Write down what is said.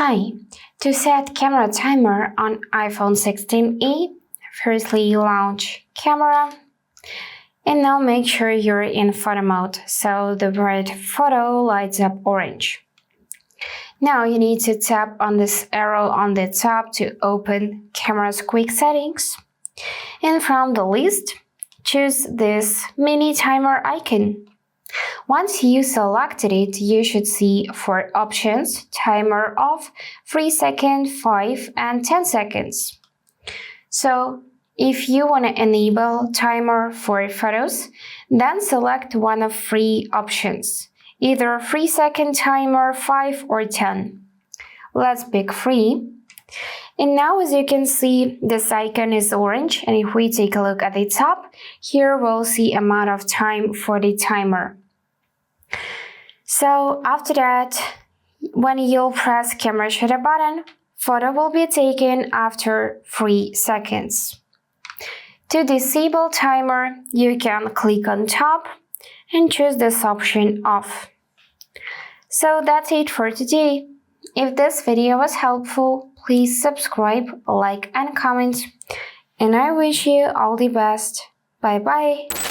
Hi, to set camera timer on iPhone 16e, firstly launch camera and now make sure you're in photo mode so the bright photo lights up orange. Now you need to tap on this arrow on the top to open camera's quick settings, and from the list, choose this mini timer icon. Once you selected it, you should see 4 options: timer off, 3 seconds, 5 and 10 seconds. So, if you want to enable timer for photos, then select one of 3 options, either 3-second timer, 5 or 10. Let's pick 3. And now as you can see, this icon is orange, and if we take a look at the top, here we'll see amount of time for the timer. So after that, when you'll press camera shutter button, photo will be taken after 3 seconds. To disable timer, you can click on top and choose this option off. So that's it for today. If this video was helpful, please subscribe, like and comment. And I wish you all the best. Bye bye.